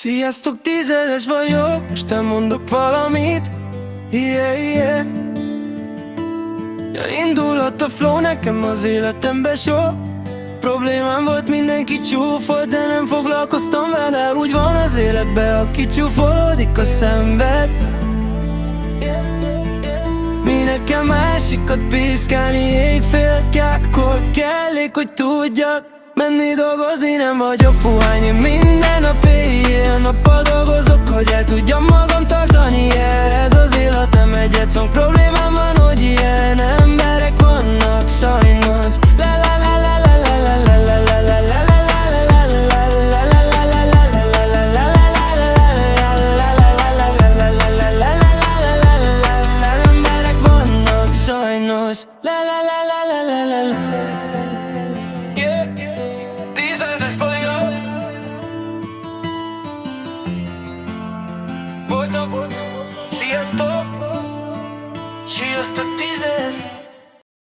Sziasztok, tízedes vagyok, most nem mondok valamit. Yeah. Ja, indulhat a flow, nekem az életemben sok problémám volt, mindenki csúfolt, de nem foglalkoztam vele. Úgy van az életben, aki csúfolódik, a szenved. Mi nekem másikat piszkálni éjfél-kor kellék, hogy tudjak menni dolgozni, nem vagyok puhány. Én minden nap éjjel-nappal dolgozok, hogy el tudjam magam tartani. Ez az életem, egyetlen problémám van, hogy ilyen emberek vannak sajnos. Emberek vannak sajnos. Tízedes vagyok. Sziasztok! Sziasztok, tízes!